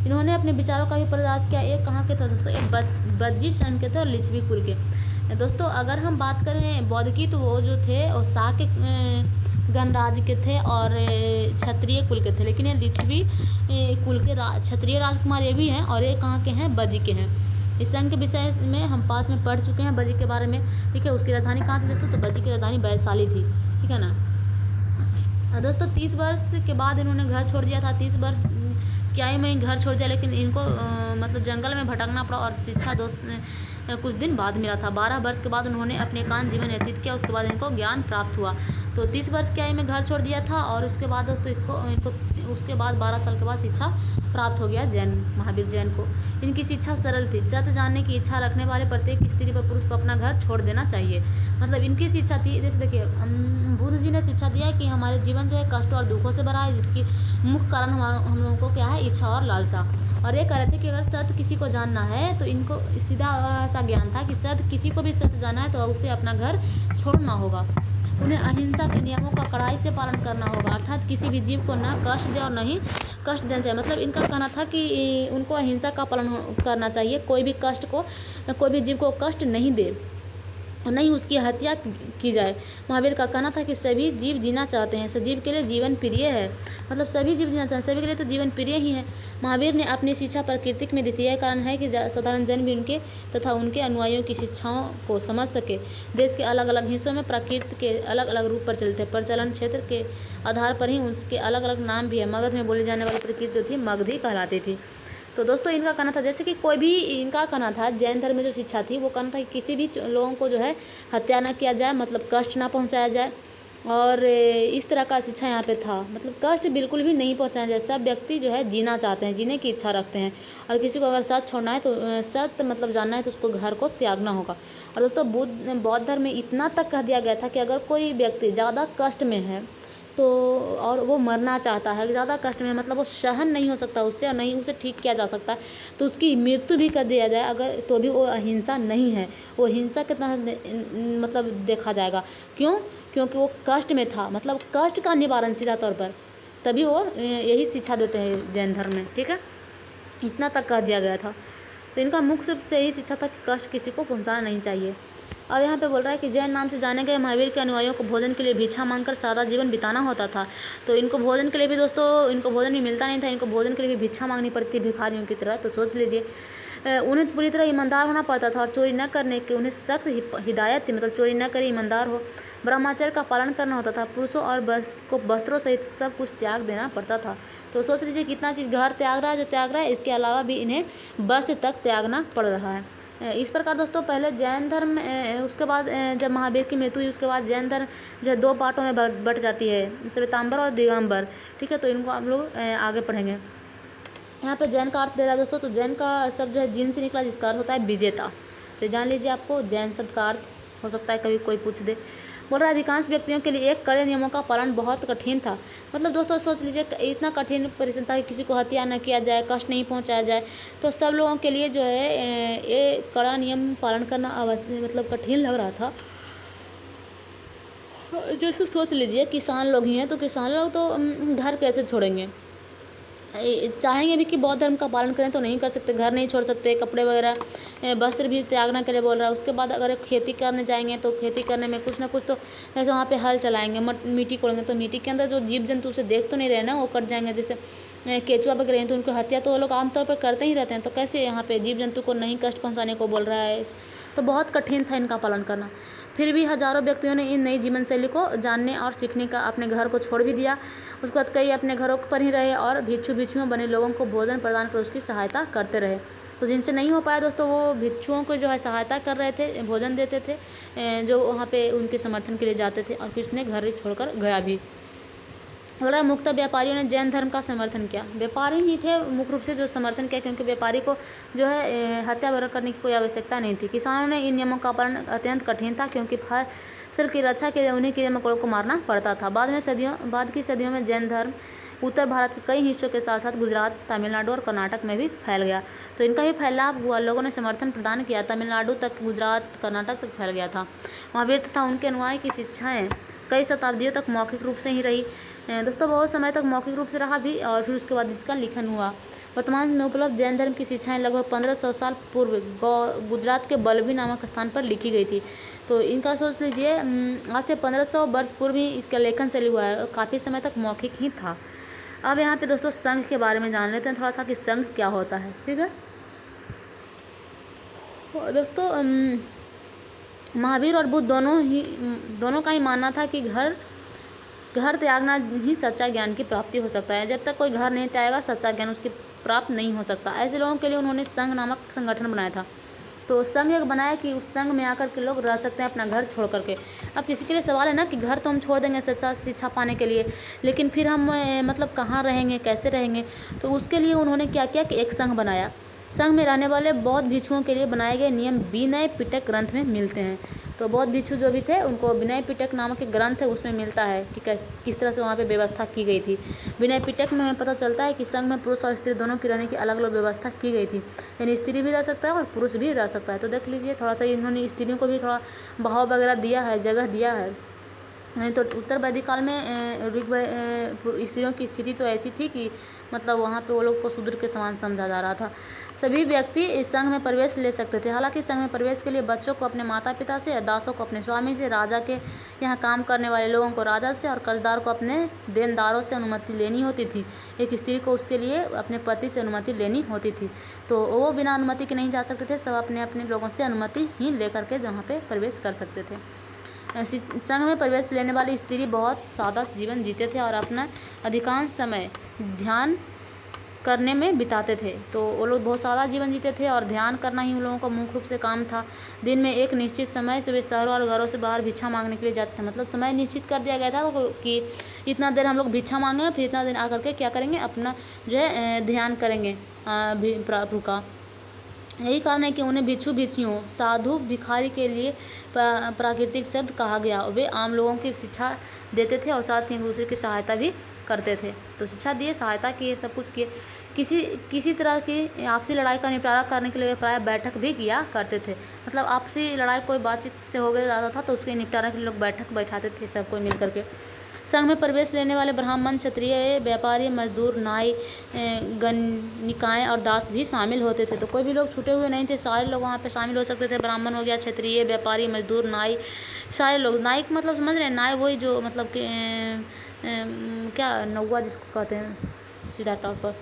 इन्होंने अपने विचारों का भी प्रयास किया। एक कहाँ के थे दोस्तों? एक ब्रजी सन के थे और लिच्छवी कुल के। दोस्तों अगर हम बात करें बौद्ध की, तो वो जो थे वो शाक्य गणराज्य के थे और क्षत्रिय कुल के थे। लेकिन ये लिच्छवी कुल के क्षत्रिय राजकुमार ये भी हैं और ये कहाँ के हैं? बजी के हैं। इस संघ के विषय में हम पास में पढ़ चुके हैं बजी के बारे में। ठीक है, उसकी राजधानी कहाँ थी दोस्तों? तो बजी की राजधानी वैशाली थी। ठीक है ना दोस्तों। 30 वर्ष के बाद इन्होंने घर छोड़ दिया था। 30 वर्ष क्या ही में घर छोड़ दिया, लेकिन इनको मतलब जंगल में भटकना पड़ा और शिक्षा दोस्त कुछ दिन बाद मिला था। 12 वर्ष के बाद उन्होंने अपने एकांत जीवन व्यतीत किया। उसके बाद इनको ज्ञान प्राप्त हुआ। तो 30 वर्ष की आयु में घर छोड़ दिया था और उसके बाद दोस्तों इनको उसके बाद 12 साल के बाद शिक्षा प्राप्त हो गया महावीर जैन को। इनकी शिक्षा सरल थी। सत्य जानने की इच्छा रखने वाले प्रत्येक स्त्री व पुरुष को अपना घर छोड़ देना चाहिए। मतलब इनकी शिक्षा थी, जैसे देखिए बुद्ध जी ने शिक्षा दिया कि हमारे जीवन जो है कष्ट और दुखों से भरा है, जिसकी मुख्य कारण हम लोगों को क्या है, इच्छा और लालसा। और ये कह रहे थे कि अगर सत्य किसी को जानना है तो इनको सीधा सा ज्ञान था कि सत्य किसी को भी सत्य जानना है तो उसे अपना घर छोड़ना होगा। उन्हें अहिंसा के नियमों का कड़ाई से पालन करना होगा, अर्थात किसी भी जीव को न कष्ट दे और न ही कष्ट देना चाहिए। मतलब इनका कहना था कि उनको अहिंसा का पालन करना चाहिए, कोई भी जीव को कष्ट नहीं दे और नहीं उसकी हत्या की जाए। महावीर का कहना था कि सभी जीव जीना चाहते हैं, सजीव के लिए जीवन प्रिय है। मतलब सभी जीव जीना चाहते हैं, सभी के लिए तो जीवन प्रिय ही है। महावीर ने अपनी शिक्षा प्रकृति में दी थी। यह कारण है कि साधारण जन भी उनके तथा उनके अनुयायियों की शिक्षाओं को समझ सके। देश के अलग अलग हिस्सों में प्रकृति के अलग अलग रूप प्रचलित है। प्रचलन क्षेत्र के आधार पर ही उसके अलग अलग नाम भी है। मगध में बोली जाने वाली प्रकृति जो थी मगधी कहलाती थी। तो दोस्तों इनका कहना था, जैसे कि कोई भी, इनका कहना था जैन धर्म में जो शिक्षा थी वो कहना था कि किसी भी लोगों को जो है हत्या ना किया जाए, मतलब कष्ट ना पहुंचाया जाए। और इस तरह का शिक्षा यहाँ पे था, मतलब कष्ट बिल्कुल भी नहीं पहुंचाया जाए। सब व्यक्ति जो है जीना चाहते हैं, जीने की इच्छा रखते हैं। और किसी को अगर सत्य छोड़ना है तो सत्य मतलब जानना है तो उसको घर को त्यागना होगा। और दोस्तों बौद्ध धर्म में इतना तक कह दिया गया था कि अगर कोई व्यक्ति ज़्यादा कष्ट में है तो और वो मरना चाहता है, ज़्यादा कष्ट में, मतलब वो सहन नहीं हो सकता उससे और नहीं उसे ठीक किया जा सकता, तो उसकी मृत्यु भी कर दिया जाए अगर, तो भी वो अहिंसा नहीं है, वो हिंसा के तहत मतलब देखा जाएगा। क्यों? क्योंकि वो कष्ट में था, मतलब कष्ट का निवारण सीधा तौर पर, तभी वो यही शिक्षा देते हैं जैन धर्म में। ठीक है, इतना तक कह दिया गया था। तो इनका मुख्य रूप से यही शिक्षा था कि कष्ट किसी को पहुँचाना नहीं चाहिए। और यहाँ पे बोल रहा है कि जैन नाम से जाने गए महावीर के अनुयायियों को भोजन के लिए भिक्षा मांगकर सादा जीवन बिताना होता था। तो इनको भोजन के लिए भी दोस्तों, इनको भोजन भी मिलता नहीं था, इनको भोजन के लिए भी भिक्षा मांगनी पड़ती भिखारियों की तरह। तो सोच लीजिए, उन्हें पूरी तरह ईमानदार होना पड़ता था और चोरी न करने की उन्हें सख्त हिदायत थी, मतलब चोरी न करे, ईमानदार हो। ब्रह्मचर्य का पालन करना होता था। पुरुषों और वस्त्रों सहित सब कुछ त्याग देना पड़ता था। तो सोच लीजिए कितना चीज़, घर त्याग रहा है जो त्याग रहा है, इसके अलावा भी इन्हें वस्त्र तक त्यागना पड़ रहा है। इस प्रकार दोस्तों पहले जैन धर्म, उसके बाद जब महावीर की मृत्यु हुई उसके बाद जैन धर्म जो है 2 पार्टों में बट जाती है, श्वेतांबर और दिगंबर। ठीक है, तो इनको हम लोग आगे पढ़ेंगे। यहाँ पे जैन का अर्थ दे रहा है दोस्तों, तो जैन का शब्द जो है जिन से निकला, जिसका अर्थ होता है विजेता। तो जान लीजिए, आपको जैन शब्द का अर्थ हो सकता है कभी कोई पूछ दे। बोल रहा है अधिकांश व्यक्तियों के लिए एक कड़े नियमों का पालन बहुत कठिन था। मतलब दोस्तों सोच लीजिए इतना कठिन परिश्रम था कि किसी को हत्या न किया जाए, कष्ट नहीं पहुंचाया जाए। तो सब लोगों के लिए जो है ये कड़ा नियम पालन करना आवश्यक, मतलब कठिन लग रहा था। जैसे सोच लीजिए किसान लोग ही हैं, तो किसान लोग तो घर कैसे छोड़ेंगे, चाहेंगे भी कि बौद्ध धर्म का पालन करें तो नहीं कर सकते, घर नहीं छोड़ सकते, कपड़े वगैरह वस्त्र भी त्यागना के लिए बोल रहा है। उसके बाद अगर खेती करने जाएंगे तो खेती करने में कुछ ना कुछ तो, जैसे वहाँ पे हल चलाएंगे, मिट्टी कोड़ेंगे, तो मिट्टी के अंदर जो जीव जंतु उसे देख तो नहीं रहे ना, वो कट जाएंगे। जैसे केचुआ वगैरह हैं तो उनको हत्या तो वो लोग आमतौर पर करते ही रहते हैं, तो कैसे यहाँ पे जीव जंतु को नहीं कष्ट पहुँचाने को बोल रहा है। तो बहुत कठिन था इनका पालन करना। फिर भी हजारों व्यक्तियों ने इन नई जीवन शैली को जानने और सीखने का अपने घर को छोड़ भी दिया। उसके बाद कई अपने घरों पर ही रहे और भिक्षुओं बने लोगों को भोजन प्रदान कर उसकी सहायता करते रहे। तो जिनसे नहीं हो पाया दोस्तों, वो भिक्षुओं को जो है सहायता कर रहे थे, भोजन देते थे, जो वहाँ पे उनके समर्थन के लिए जाते थे, और कुछ ने घर ही छोड़कर गया भी। थोड़ा मुक्त व्यापारियों ने जैन धर्म का समर्थन किया। व्यापारी ही थे मुख्य रूप से जो समर्थन किया, क्योंकि व्यापारी को जो है हत्या वगैरह करने की कोई आवश्यकता नहीं थी। किसानों ने इन नियमों का पालन अत्यंत कठिन था, क्योंकि फसल की रक्षा के लिए उन्हें कीड़े मकोड़ों को मारना पड़ता था। बाद की सदियों में जैन धर्म उत्तर भारत के कई हिस्सों के साथ साथ गुजरात, तमिलनाडु और कर्नाटक में भी फैल गया। तो इनका भी फैलाव हुआ, लोगों ने समर्थन प्रदान किया, तमिलनाडु तक, गुजरात, कर्नाटक तक फैल गया था। महावीर तथा उनके अनुयायी की शिक्षाएँ कई शताब्दियों तक मौखिक रूप से ही रही। दोस्तों बहुत समय तक मौखिक रूप से रहा भी, और फिर उसके बाद इसका लिखन हुआ। वर्तमान में उपलब्ध जैन धर्म की शिक्षाएं लगभग 1500 साल पूर्व गुजरात के बल्लभी नामक स्थान पर लिखी गई थी। तो इनका सोच लीजिए आज से 1500 वर्ष पूर्व ही इसका लेखन शैली हुआ है, काफ़ी समय तक मौखिक ही था। अब यहाँ पे दोस्तों संघ के बारे में जान लेते हैं थोड़ा सा कि संघ क्या होता है। ठीक है दोस्तों, महावीर और बुद्ध दोनों का ही मानना था कि घर त्यागना ही सच्चा ज्ञान की प्राप्ति हो सकता है। जब तक कोई घर नहीं त्यागेगा, सच्चा ज्ञान उसकी प्राप्त नहीं हो सकता। ऐसे लोगों के लिए उन्होंने संघ नामक संगठन बनाया था। तो संघ एक बनाया कि उस संघ में आकर के लोग रह सकते हैं अपना घर छोड़ करके। अब किसी के लिए सवाल है ना कि घर तो हम छोड़ देंगे शिक्षा पाने के लिए, लेकिन फिर हम मतलब कहाँ रहेंगे, कैसे रहेंगे। तो उसके लिए उन्होंने क्या किया कि एक संघ बनाया। संघ में रहने वाले बौद्ध भिक्षुओं के लिए बनाए गए नियम विनय पिटक ग्रंथ में मिलते हैं। तो बौद्ध भिक्षु जो भी थे उनको विनय पिटक नामक एक ग्रंथ है, उसमें मिलता है कि किस तरह से वहाँ पे व्यवस्था की गई थी। विनय पिटक में हमें पता चलता है कि संघ में पुरुष और स्त्री दोनों की रहने की अलग अलग व्यवस्था की गई थी, यानी स्त्री भी रह सकता है और पुरुष भी रह सकता है। तो देख लीजिए थोड़ा सा इन्होंने स्त्रियों को भी थोड़ा बहाव वगैरह दिया है, जगह दिया है। नहीं तो उत्तर वैदिक काल में स्त्रियों की स्थिति तो ऐसी थी कि मतलब वहाँ पे वो लोग को शूद्र के समान समझा जा रहा था। सभी व्यक्ति इस संघ में प्रवेश ले सकते थे। हालांकि संघ में प्रवेश के लिए बच्चों को अपने माता पिता से, दासों को अपने स्वामी से, राजा के यहाँ काम करने वाले लोगों को राजा से और कर्जदार को अपने देनदारों से अनुमति लेनी होती थी। एक स्त्री को उसके लिए अपने पति से अनुमति लेनी होती थी। तो वो बिना अनुमति के नहीं जा सकते थे, सब अपने अपने लोगों से अनुमति ही लेकर के जहाँ पे प्रवेश कर सकते थे। संघ में प्रवेश लेने वाली स्त्री बहुत सादा जीवन जीते थे और अपना अधिकांश समय ध्यान करने में बिताते थे। तो वो लोग बहुत सादा जीवन जीते थे और ध्यान करना ही उन लोगों का मुख्य रूप से काम था। दिन में एक निश्चित समय से वे शहरों और घरों से बाहर भिक्षा मांगने के लिए जाते थे। मतलब समय निश्चित कर दिया गया था कि इतना देर हम लोग भिक्षा मांगेंगे, फिर इतना दिन आकर के क्या करेंगे, अपना जो है ध्यान करेंगे प्रभु का। यही कारण है कि उन्हें भिक्षु भिक्षुओं, साधु भिखारी के लिए प्राकृतिक शब्द कहा गया। वे आम लोगों की शिक्षा देते थे और साथ ही एक दूसरे की सहायता भी करते थे। तो शिक्षा दिए, सहायता किए, सब कुछ किए। किसी तरह की आपसी लड़ाई का निपटारा करने के लिए वे प्रायः बैठक भी किया करते थे। मतलब आपसी लड़ाई कोई बातचीत से हो गया जाता था तो उसके निपटारा के लिए लोग बैठक बैठाते थे सबको मिल करके। संघ में प्रवेश लेने वाले ब्राह्मण, क्षत्रिय, व्यापारी, मजदूर, नाई, गणिकाएँ और दास भी शामिल होते थे। तो कोई भी लोग छूटे हुए नहीं थे, सारे लोग वहाँ पे शामिल हो सकते थे। ब्राह्मण हो गया, क्षत्रिय, व्यापारी, मजदूर, नाई, सारे लोग। नाई मतलब समझ रहे हैं, नाई वही जो मतलब कि क्या नौवा जिसको कहते हैं सीधा तौर पर,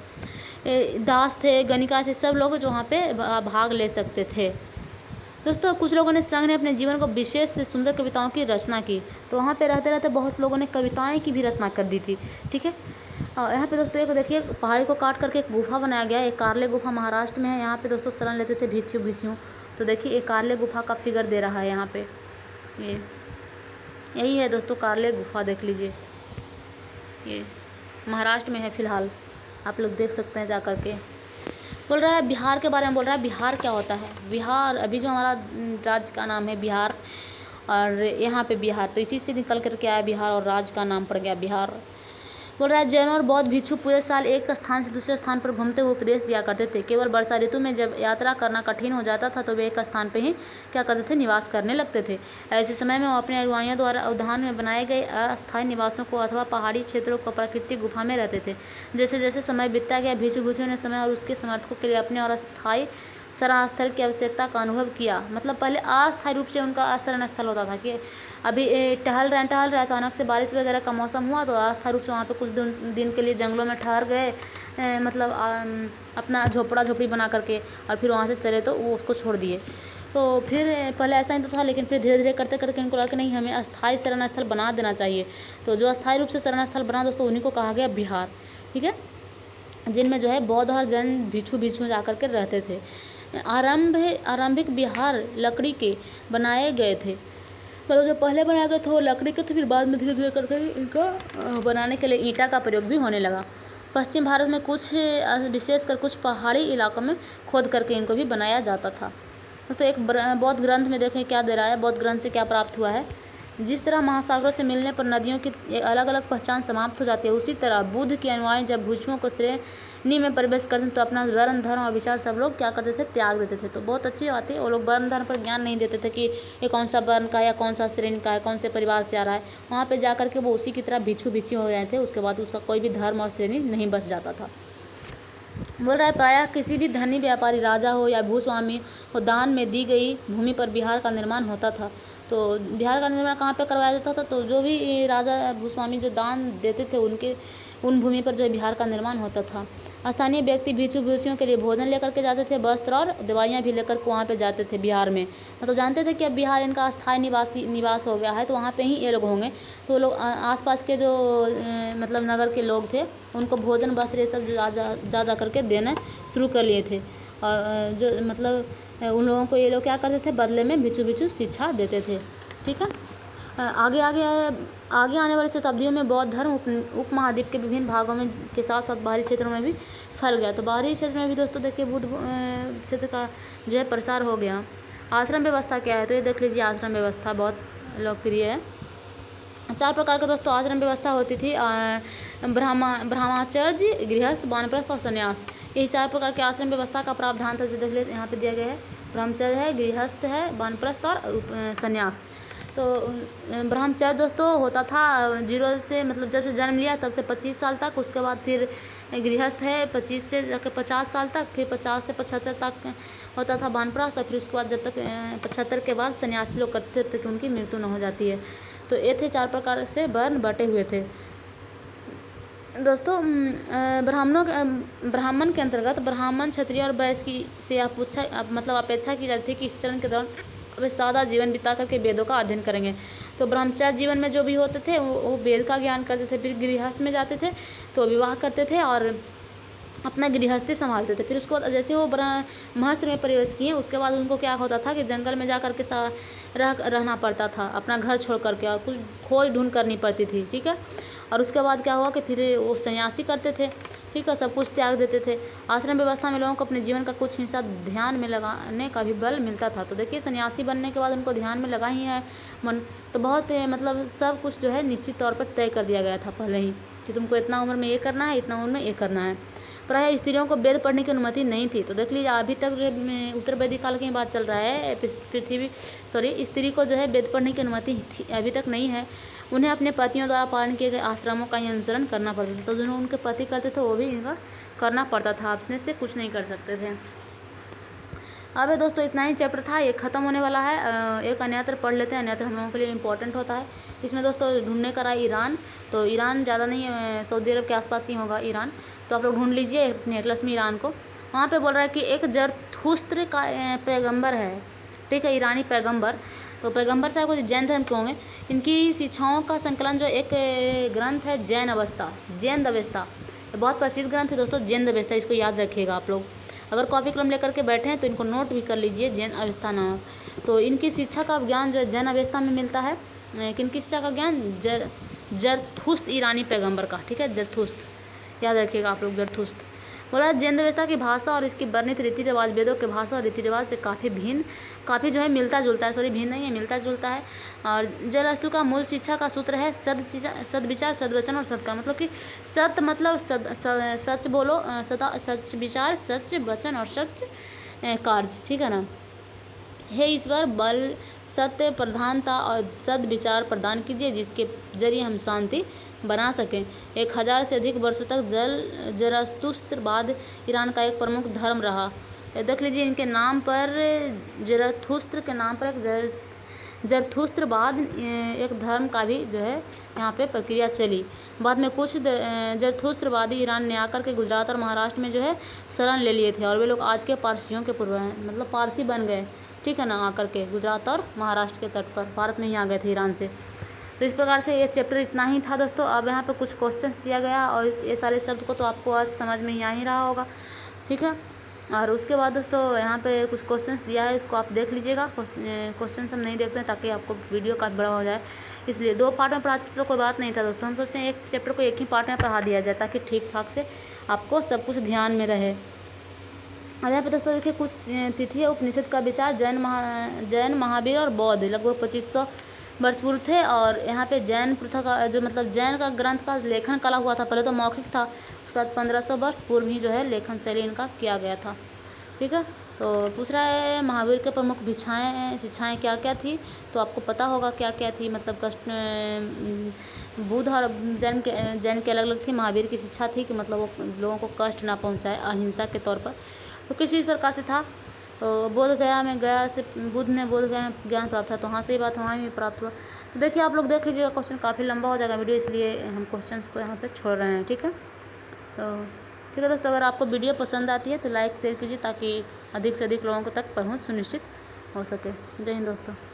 दास थे, गणिका थे, सब लोग जो वहाँ पे भाग ले सकते थे। दोस्तों कुछ लोगों ने संघ ने अपने जीवन को विशेष से सुंदर कविताओं की रचना की। तो वहाँ पे रहते रहते बहुत लोगों ने कविताएं की भी रचना कर दी थी। ठीक है, यहाँ पे दोस्तों एक देखिए पहाड़ी को काट करके एक गुफा बनाया गया है। एक कार्ले गुफा महाराष्ट्र में है। यहाँ पे दोस्तों शरण लेते थे भिक्षु भिक्षुओं। तो देखिए एक कार्ले गुफा का फिगर दे रहा है यहाँ पे, ये यही है दोस्तों कार्ले गुफा, देख लीजिए ये महाराष्ट्र में है फिलहाल, आप लोग देख सकते हैं जा कर के। बोल रहा है बिहार के बारे में, बोल रहा है बिहार क्या होता है। बिहार अभी जो हमारा राज्य का नाम है बिहार, और यहाँ पे बिहार तो इसी से निकल करके आया बिहार और राज्य का नाम पड़ गया बिहार। बोल रहा है जैन और बौद्ध भिक्षु पूरे साल एक स्थान से दूसरे स्थान पर घूमते हुए उपदेश दिया करते थे। केवल वर्षा ऋतु में जब यात्रा करना कठिन हो जाता था तो वे एक स्थान पर ही क्या करते थे, निवास करने लगते थे। ऐसे समय में वो अपने अनुयायियों द्वारा अवधान में बनाए गए अस्थायी निवासों को अथवा पहाड़ी क्षेत्रों को प्राकृतिक गुफा में रहते थे। जैसे जैसे समय बीतता गया भिक्षु भिक्षुओं ने समय और उसके समर्थकों के लिए अपने और अस्थायी शरण स्थल की आवश्यकता का अनुभव किया। मतलब पहले अस्थायी रूप से उनका शरण स्थल होता था कि अभी टहल रहे अचानक से बारिश वगैरह का मौसम हुआ तो अस्थायी रूप से वहाँ पे कुछ दिन के लिए जंगलों में ठहर गए, मतलब अपना झोपड़ा झोपड़ी बना करके, और फिर वहाँ से चले तो वो उसको छोड़ दिए। तो फिर पहले ऐसा नहीं था, लेकिन फिर धीरे धीरे करते करके इनको लगा कि नहीं हमें अस्थायी शरण स्थल बना देना चाहिए। तो जो अस्थायी रूप से शरण स्थल बना दोस्तों उन्हीं को कहा गया बिहार। ठीक है, जिनमें जो है बौद्ध और जैन भिक्षु भिक्षु जा कर के रहते थे। आरंभिक बिहार लकड़ी के बनाए गए थे। मतलब जो पहले बनाए गए थे वो लकड़ी के थे, फिर बाद में धीरे धीरे करके इनको बनाने के लिए ईंटा का प्रयोग भी होने लगा। पश्चिम भारत में कुछ विशेषकर कुछ पहाड़ी इलाकों में खोद करके इनको भी बनाया जाता था। तो एक बौद्ध ग्रंथ में देखें क्या दे रहा है, बौद्ध ग्रंथ से क्या प्राप्त हुआ है। जिस तरह महासागरों से मिलने पर नदियों की अलग अलग पहचान समाप्त हो जाती है, उसी तरह बुद्ध के अनुयायी जब भिक्षुओं को श्रेणी में प्रवेश करते तो अपना वर्ण धर्म और विचार सब लोग क्या करते थे, त्याग देते थे। तो बहुत अच्छी बात है, वो लोग वर्ण धर्म पर ज्ञान नहीं देते थे कि ये कौन सा वर्ण का है या कौन सा श्रेणी का है, कौन से परिवार से आ रहा है। वहाँ पर जा करके वो उसी की तरह भिक्षु भिक्षु हो गए थे। उसके बाद उसका कोई भी धर्म और श्रेणी नहीं बच जाता था। बोल रहा है प्रायः किसी भी धनी व्यापारी, राजा हो या भूस्वामी हो, दान में दी गई भूमि पर बिहार का निर्माण होता था। तो बिहार का निर्माण कहाँ पे करवाया जाता था, तो जो भी राजा भूस्वामी जो दान देते थे उन भूमि पर जो बिहार का निर्माण होता था। स्थानीय व्यक्ति भिक्षु भिक्षुओं के लिए भोजन लेकर के जाते थे, वस्त्र और दवाइयाँ भी लेकर के वहाँ पे जाते थे बिहार में। मतलब जानते थे कि अब बिहार इनका अस्थायी निवास हो गया है तो वहाँ पे ही ये लोग होंगे। तो लोग आसपास के जो मतलब नगर के लोग थे उनको भोजन वस्त्र ये सब जा करके देना शुरू कर लिए थे। जो मतलब उन लोगों को ये लोग क्या करते थे, बदले में बिच्छू बिच्छू शिक्षा देते थे। ठीक है। आगे आगे आगे आने वाली शताब्दियों में बौद्ध धर्म उपमहाद्वीप के विभिन्न भागों में के साथ साथ बाहरी क्षेत्रों में भी फैल गया। तो बाहरी क्षेत्र में भी दोस्तों देखिए बुद्ध क्षेत्र का जो है प्रसार हो गया। आश्रम व्यवस्था क्या है, तो ये देख लीजिए, आश्रम व्यवस्था बहुत लोकप्रिय है। 4 प्रकार के दोस्तों आश्रम व्यवस्था होती थी, ब्रह्मचर्य, गृहस्थ, वानप्रस्थ और संन्यास। यही 4 प्रकार के आश्रम व्यवस्था का प्रावधान था, जो देख लीजिए यहाँ पे दिया गया है। ब्रह्मचर्य है, गृहस्थ है, वानप्रस्थ और संन्यास। तो ब्रह्मचर्य दोस्तों होता था 0 से मतलब जब से जन्म लिया तब से 25 साल तक, उसके बाद फिर गृहस्थ है 25 से जाकर 50 साल तक, फिर 50 से 75 तक होता था वानप्रस्थ, और फिर उसके बाद जब तक 75 के बाद सन्यासी लोग करते थे कि उनकी मृत्यु न हो जाती है। तो ये थे 4 प्रकार से वर्ण बटे हुए थे दोस्तों। ब्राह्मण के अंतर्गत ब्राह्मण, क्षत्रिय और वैश्य से मतलब अपेक्षा की जाती थी कि इस चरण के दौरान वे सादा जीवन बिता करके वेदों का अध्ययन करेंगे। तो ब्रह्मचर्य जीवन में जो भी होते थे वो वेद का ज्ञान करते थे। फिर गृहस्थ में जाते थे तो विवाह करते थे और अपना गृहस्थी संभालते थे। फिर उसको जैसे वो महस्त्र में प्रवेश किए, उसके बाद उनको क्या होता था कि जंगल में जा कर के रहना पड़ता था, अपना घर छोड़ करके, और कुछ खोज ढूंढ करनी पड़ती थी। ठीक है। और उसके बाद क्या हुआ कि फिर वो सन्यासी करते थे। ठीक है, सब कुछ त्याग देते थे। आश्रम व्यवस्था में लोगों को अपने जीवन का कुछ हिस्सा ध्यान में लगाने का भी बल मिलता था। तो देखिए सन्यासी बनने के बाद उनको ध्यान में लगा ही है मन, तो बहुत मतलब सब कुछ जो है निश्चित तौर पर तय कर दिया गया था पहले ही कि तुमको इतना उम्र में ये करना है, इतना उम्र में ये करना है। प्रायः स्त्रियों को वेद पढ़ने की अनुमति नहीं थी। तो देख लीजिए अभी तक जो उत्तर वैदिक काल की बात चल रहा है, स्त्री को जो है वेद पढ़ने की अनुमति अभी तक नहीं है। उन्हें अपने पतियों द्वारा पालन किए गए आश्रमों का ही अनुसरण करना पड़ता था। तो जो उनके पति करते थे वो भी इनका करना पड़ता था, अपने से कुछ नहीं कर सकते थे। अब दोस्तों इतना ही चैप्टर था, ये ख़त्म होने वाला है। एक अन्यत्र पढ़ लेते हैं, अन्यत्र हम लोगों के लिए इम्पोर्टेंट होता है। इसमें दोस्तों ढूंढने का रहा ईरान, तो ईरान ज़्यादा नहीं, सऊदी अरब के आसपास ही होगा ईरान। तो आप लोग ढूंढ लीजिए अपने एटलस में ईरान को। वहाँ पे बोल रहा है कि एक जरथुस्त्र का पैगंबर है। ठीक है, ईरानी पैगंबर। तो पैगंबर साहब को जैन धर्म के होंगे। इनकी शिक्षाओं का संकलन जो एक ग्रंथ है जैन अवस्था, बहुत प्रसिद्ध ग्रंथ है दोस्तों जैन अवस्था। इसको याद रखिएगा आप लोग, अगर कॉपी कलम लेकर के बैठे हैं तो इनको नोट भी कर लीजिए, जैन अवस्था नाम। तो इनकी शिक्षा का ज्ञान जो जैन अवस्था में मिलता है। किनकी शिक्षा का ज्ञान? जरथुस्त्र ईरानी पैगंबर का। ठीक है, जरथुस्त्र याद रखिएगा आप लोग, जरथुस्त्र। बोला जैन अवस्था की भाषा और इसकी वर्णित रीति रिवाज वेदों के भाषा और रीति रिवाज से काफ़ी जो है मिलता जुलता है, सॉरी भिन्न नहीं है, मिलता जुलता है। और जरअस्तु का मूल शिक्षा का सूत्र है सद्विचार, सद्वचन और सत्का। मतलब कि सत्य मतलब सच बोलो, सच विचार, सच वचन और सच कार्य। ठीक है ना। हे ईश्वर, बल, सत्य प्रधानता और सद्विचार प्रदान कीजिए जिसके जरिए हम शांति बना सकें। 1000 से अधिक वर्षों तक जरथुस्त्रवाद ईरान का एक प्रमुख धर्म रहा। देख लीजिए इनके नाम पर, जरथुस्त्र के नाम पर एक जरथुस्त्रवाद एक धर्म का भी जो है यहाँ पे प्रक्रिया चली। बाद में कुछ जरथुस्त्रवादी ईरान ने आकर के गुजरात और महाराष्ट्र में जो है शरण ले लिए थे, और वे लोग आज के पारसियों के पूर्व हैं, मतलब पारसी बन गए। ठीक है ना, आकर के गुजरात और महाराष्ट्र के तट पर भारत में ही आ गए थे ईरान से। तो इस प्रकार से ये चैप्टर इतना ही था दोस्तों। अब यहाँ पर कुछ क्वेश्चंस दिया गया और ये सारे शब्द को तो आपको आज समझ में ही आ ही रहा होगा। ठीक है, और उसके बाद दोस्तों यहाँ पे कुछ क्वेश्चंस दिया है, इसको आप देख लीजिएगा। क्वेश्चंस हम नहीं देखते हैं ताकि आपको वीडियो काफ़ी बड़ा हो जाए, इसलिए 2 पार्ट में पढ़ाते तो कोई बात नहीं था दोस्तों। हम सोचते हैं एक चैप्टर को एक ही पार्ट में पढ़ा दिया जाए ताकि ठीक ठाक से आपको सब कुछ ध्यान में रहे। अब यहाँ पे दोस्तों देखिए कुछ तिथि उपनिषद का विचार जैन, महावीर और बौद्ध लगभग 2500 वर्ष पूर्व थे। और यहाँ पे जैन प्रथा का जो मतलब जैन का ग्रंथ का लेखन कला हुआ था, पहले तो मौखिक था, उसके बाद 1500 वर्ष पूर्व ही जो है लेखन शैली इनका किया गया था। ठीक है, तो पूछ रहा है महावीर के प्रमुख शिक्षाएँ क्या क्या थी, तो आपको पता होगा क्या क्या थी। मतलब बुद्ध और जैन के अलग अलग थी। महावीर की शिक्षा थी कि मतलब वो लोगों को कष्ट ना पहुँचाए, अहिंसा के तौर पर। तो किस चीज़ प्रकार से था, तो बुद्ध गया में ज्ञान प्राप्त था, तो वहाँ से ही बात वहाँ भी प्राप्त हुआ। तो देखिए आप लोग देख लीजिएगा, क्वेश्चन काफ़ी लंबा हो जाएगा वीडियो, इसलिए हम क्वेश्चंस को यहाँ पे छोड़ रहे हैं। ठीक है, तो ठीक है दोस्तों, अगर आपको वीडियो पसंद आती है तो लाइक शेयर कीजिए ताकि अधिक से अधिक लोगों तक पहुँच सुनिश्चित हो सके। जय हिंद दोस्तों।